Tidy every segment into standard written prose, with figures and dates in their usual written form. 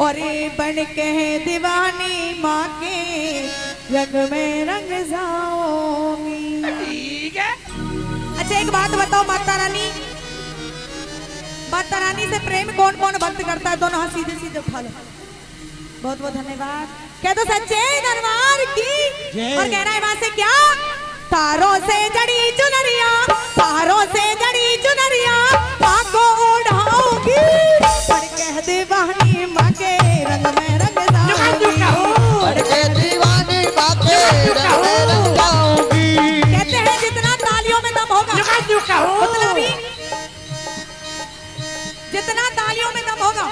और बन के दीवानी माँ के रंग में रंग जाऊंगी। ठीक है। अच्छा एक बात बताओ माता रानी से प्रेम कौन कौन भक्त करता है? दोनों हाथ सीधे सीधे उठा लो। बहुत बहुत धन्यवाद। कह दो सच्चे दरबार की। और कह रहा है वहां से क्या? तारों से जड़ी चुनरिया, तारों से जड़ी चुनरिया माँ को उड़ाऊंगी। पर कह दीवानी माँ के रंग में रंग जाऊंगी। कहते हैं जितना तालियों में दम होगा उतना भी, जितना तालियों में दम होगा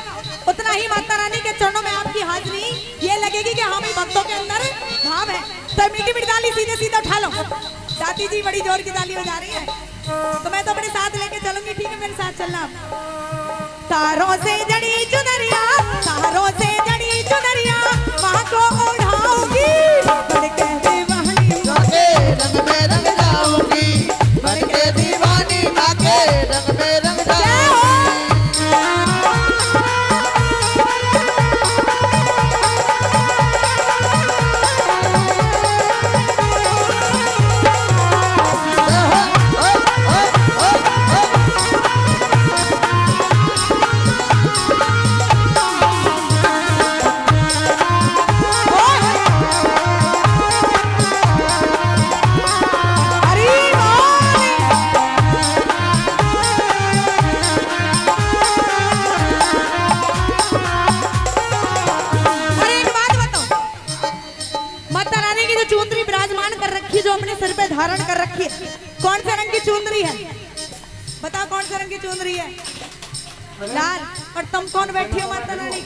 उतना ही माता रानी के चरणों में आपकी हाजिरी ये लगेगी कि हाँ भाई भक्तों के अंदर भाव है। तो मीठी मीठी ताली सीधे सीधे उठा लो। दादी जी बड़ी जोर की ताली हो जा रही है, तो मैं तो अपने साथ लेके चलूंगी। ठीक है, मेरे साथ चलना। तारों से जड़ी चुनरिया, तारों से जड़ी चुनरिया माँ को उड़ाऊंगी। बन के दीवानी माँ के रंग में रंग जाऊंगी। बन के दीवानी माँ के रंग में रंग जाऊंगी। सिर पे धारण कर रखी है, कौन से रंग की चुंदरी है? बताओ कौन से रंग की चुंदरी है? लाल। और तुम कौन बैठी हो माता रानी?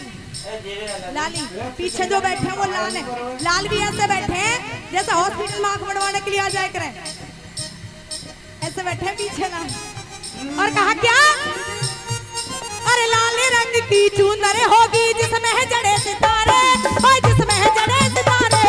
लाली। पीछे जो बैठे हैं वो लाल है। लाल भी ऐसे बैठे हैं जैसे हॉस्पिटल में आंख बनवाने के लिए आ जाए करें, ऐसे बैठे हैं पीछे ना। और कहा क्या? अरे लाल रंग की चुंदरी होगी जिसमें है जड़े सितारे, जिसमें है जड़े सितारे।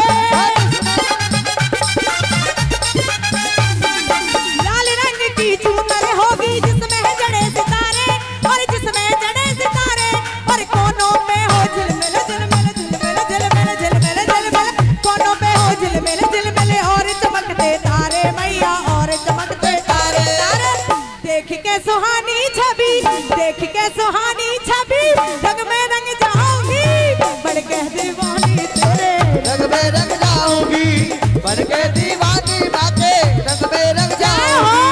चुनर होगी जिसमें है जड़े सितारे, और जिसमें जड़े सितारे। और कोनों में हो झिलमिल झिलमिल झिलमिल झिलमिल झिलमिल झिलमिल, कोनों में हो झिलमिल झिलमिल और चमकते तारे मैया, और चमकते तारे। देख के सुहानी छवि, देख के सुहानी छवि रंग में रंग जाऊंगी। बढ़ के दीवानी तेरे रंग में रंग जाऊंगी। बढ़ के दीवानी बातें रंग में रंग जाऊंगी।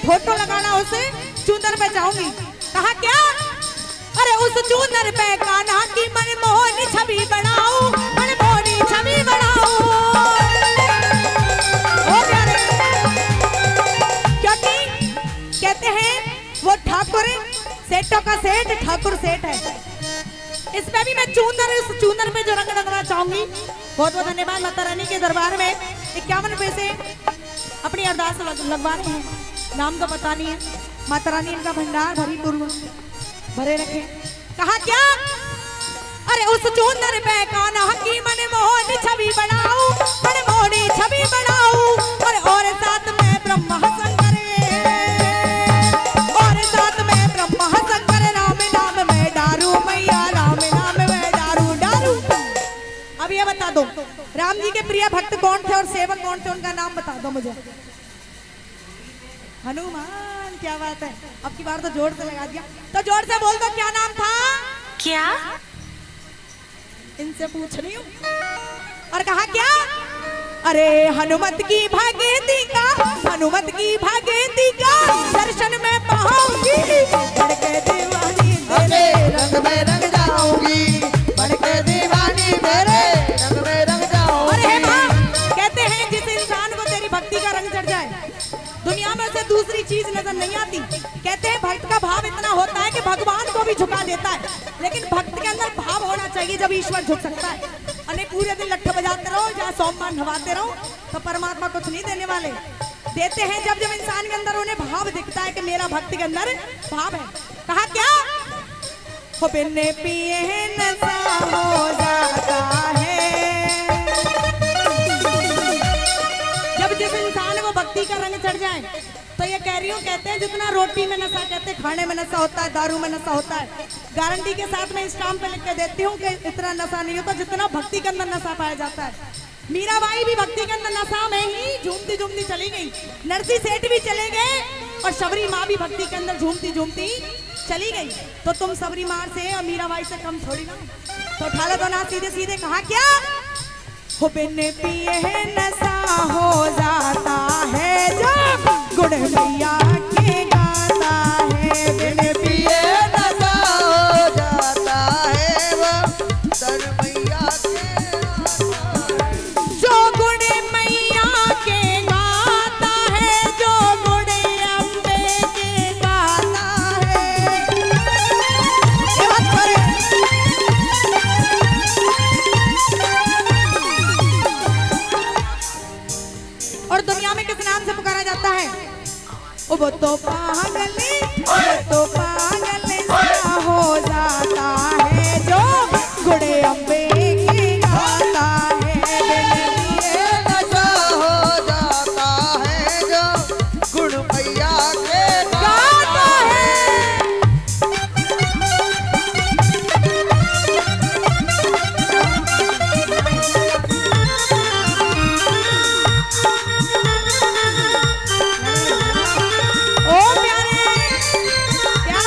फोटो लगाना उसे चुनर पे जाऊंगी। कहा क्या? अरे उस चुनर पे कान्हा की मनमोहनी छवि बनाऊं, मनमोहनी छवि बनाऊं। ओ प्यारे, क्योंकि कहते हैं वो ठाकुर सेठों का सेठ ठाकुर सेठ है। इस पे भी मैं उस चुनर पे जो रंग लगाना चाहूंगी। बहुत बहुत धन्यवाद। माता रानी के दरबार में 51 पैसे अपनी अरदास लगवा रहे हैं। नाम तो पता नहीं है। माता रानी इनका भंडार भरी पूर्व भरे रखे। कहा क्या? अरे उस चुनर पे कान्हा की मनमोहनी छवि बनाऊं, मनमोहनी छवि बनाऊं। और साथ में ब्रह्मा शंकर, और साथ में ब्रह्मा शंकर राम नाम में डारू मैया, राम नाम में डारू डारू। अब ये बता दो राम जी के प्रिय भक्त कौन थे और सेवक कौन थे? उनका नाम बता दो मुझे। हनुमान। क्या बात है, अब की बार तो जोर से लगा दिया। तो जोर से बोल दो क्या नाम था? क्या? इनसे पूछ रही हूँ। और कहा क्या, अरे हनुमत की भागीरथी का, हनुमत की भागीरथी का दर्शन में पाऊंगी, बढ़ के दीवानी तेरे रंग में रंग जाऊंगी, बढ़ के दीवानी तेरे रंग में रंग जाऊंगी। अरे माँ, कहते हैं जिस इंसान को तेरी भक्ति का रंग चढ़ जाए दुनिया में से दूसरी चीज नजर नहीं आती। कहते हैं भक्त का भाव इतना होता है कि भगवान को भी झुका देता है, लेकिन भक्त के अंदर भाव होना चाहिए जब ईश्वर झुक सकता है। अने पूरे दिन लट्ठे बजाते रहो या सोमवार नवाते रहो तो परमात्मा कुछ नहीं देने वाले। देते हैं जब जब इंसान के अंदर उन्हें भाव दिखता है कि मेरा भक्त के अंदर भाव है। कहा क्या, हो बिन पिए नशा हो जाता है। जब जिस इंसान को भक्ति का रंग चढ़ जाए तो ये कह रही हूँ, कहते हैं जितना रोटी में नशा, कहते हैं खाने में नशा होता है, दारू में नशा होता है, गारंटी के साथ मैं स्टाम्प पे लिख के देती हूँ कि इतना नशा नहीं होता जितना भक्ति के अंदर नशा पाया जाता है। मीराबाई भी भक्ति के अंदर नशा में ही झूमती झूमती चली गई, नरसी सेठ भी चले गए और शबरी माँ भी भक्ति के अंदर झूमती झूमती चली गई। तो तुम शबरी माँ से और मीराबाई से कम थोड़ी ना। तो उठा लो तो ना सीधे सीधे। कहा क्या, हो बिन पिए नशा हो जाता है जब गुण मैया के गाता है। बिन पिए नशा हो जाता है वो दर मैया के आता है। जो गुण मैया के गाता है, जो गुण अम्बे के गाता है। ये बात पर और दुनिया में किस नाम से पुकारा जाता है, वो तो पागल, वो तो पागल सा हो जाता है जो गुड़े अम्बे की गाता है। पिए नशा हो जाता है जो गुण मैया के गाता है। ओ प्यारे, क्या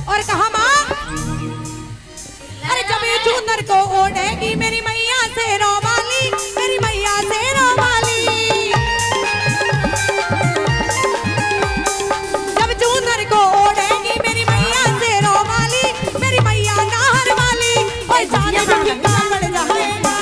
और कहा माँ, अरे जब ये चूनर को ओढ़ेगी मेरी मैया से रोमाली, मेरी मैया से रोमाली। जब चूनर को ओढ़ेगी मेरी मैया से रोमाली, मेरी मैया नाहर वाली। और चांद भी कापड़ जाएगा,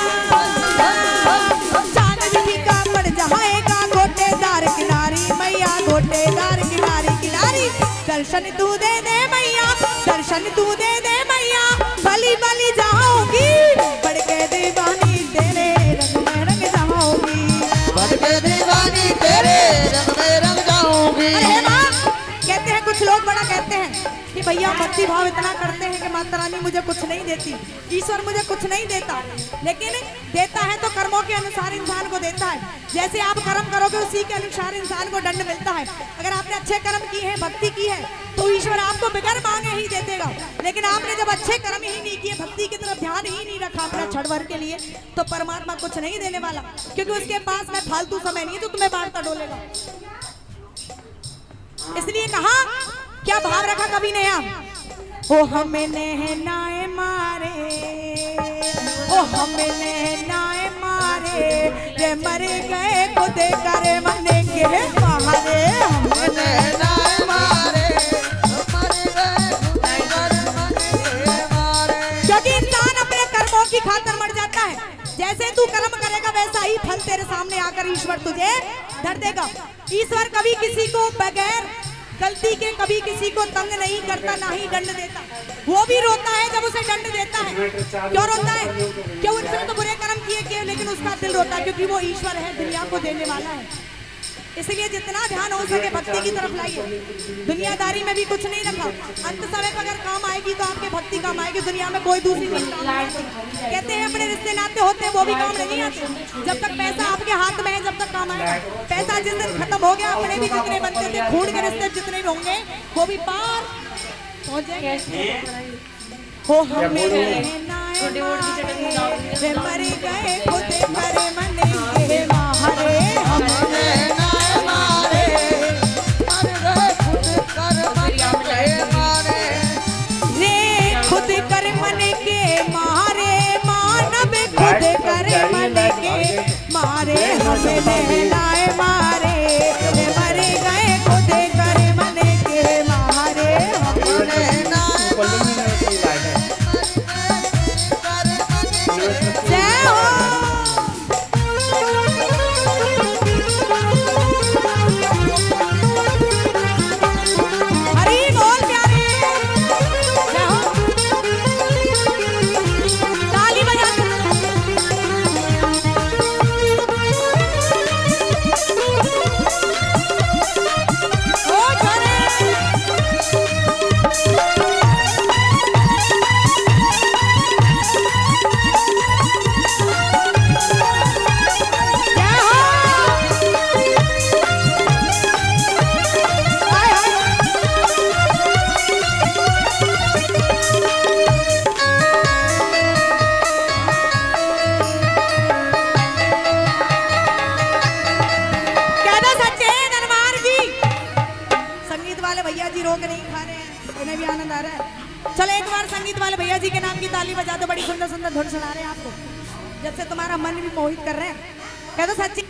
चांद भी कापड़ जाएगा, गोटेदार किनारी मैया, गोटेदार किनारी किनारी। दर्शन तू दे दे मैया, दर्शन तू दे दे मैया, बली बली जाऊंगी, बढ़ के दीवानी तेरे रंग में रंग जाऊंगी। बढ़ के दीवानी तेरे रंग में रंग जाऊंगी। अरे माँ, कहते हैं कुछ लोग बड़ा कहते हैं कि भैया भक्ति भाव इतना करते हैं कि माता रानी मुझे कुछ नहीं देती, ईश्वर मुझे कुछ नहीं देता, लेकिन देता है तो कर्मों के अनुसार इंसान को देता है। जैसे आप कर्म करोगे उसी के अनुसार इंसान को दंड मिलता है। अगर आपने अच्छे कर्म किए हैं, भक्ति की है, तो ईश्वर आपको बगैर मांगे ही दे देगा। लेकिन आपने जब अच्छे कर्म ही नहीं किए, भक्ति की तरफ ध्यान ही नहीं रखा अपना क्षण भर के लिए, तो परमात्मा कुछ नहीं देने वाला, क्योंकि उसके पास में फालतू समय नहीं है तो तुम्हें बांटता डोलेगा। इसलिए कहा, क्या भाव रखा कवि ने यहाँ, ओ हमें नहनाए मारे, ओ हमें नहनाए मारे, रे मरे गए खुद करे मन के मारे। हमें नहनाए मारे, मर गए खुद कर मन के मारे। क्योंकि इंसान अपने कर्मों की खातिर मर जाता है। जैसे तू कर्म करेगा वैसा ही फल तेरे सामने आकर ईश्वर तुझे धर देगा। ईश्वर कभी किसी को बगैर गलती के कभी किसी को तंग नहीं करता, ना ही दंड देता। वो भी रोता है जब उसे दंड देता है। क्यों रोता है? क्यों? उसने तो बुरे कर्म किए, लेकिन उसका दिल रोता है क्योंकि वो ईश्वर है, दुनिया को देने वाला है। इसलिए जितना ध्यान हो सके भक्ति की तरफ लाइए। दुनियादारी में भी कुछ नहीं रखा। अंत समय पर अगर काम आएगी तो आपके भक्ति काम आएगी, दुनिया में कोई दूसरी चीज काम नहीं आएगी। कहते हैं अपने रिश्ते नाते होते हैं वो भी काम नहीं आते। जब तक पैसा आपके हाथ में है जब तक काम आएगा। पैसा जिस दिन खत्म हो गया अपने भी जितने बनते थे खून के रिश्ते जितने भी होंगे वो भी पार हो जाएंगे। हो हमें वे मर गए खुद पर मन के मारे हमने ना मारे मर गए खुद कर मन के मारे रे खुद कर मन के मारे मानव खुद कर मन के मारे हमें नहलाए मारे वे मर गए खुद कर मन के मारे हमने ना जय हो हरी बोल प्यारे जय हो ताली बजा ओ छोरे जय हो हाय हाय कह दो सच्चे दरबार की। संगीत वाले भैया जी रोक नहीं खा रहे हैं उन्हें भी आनंद आ रहा है। चलो एक बार संगीत वाले भैया जी के नाम की ताली बजा दो। बड़ी सुंदर सुंदर धुन सुना रहे हैं आपको जब से तुम्हारा मन भी मोहित कर रहे हैं। कह दो सच्ची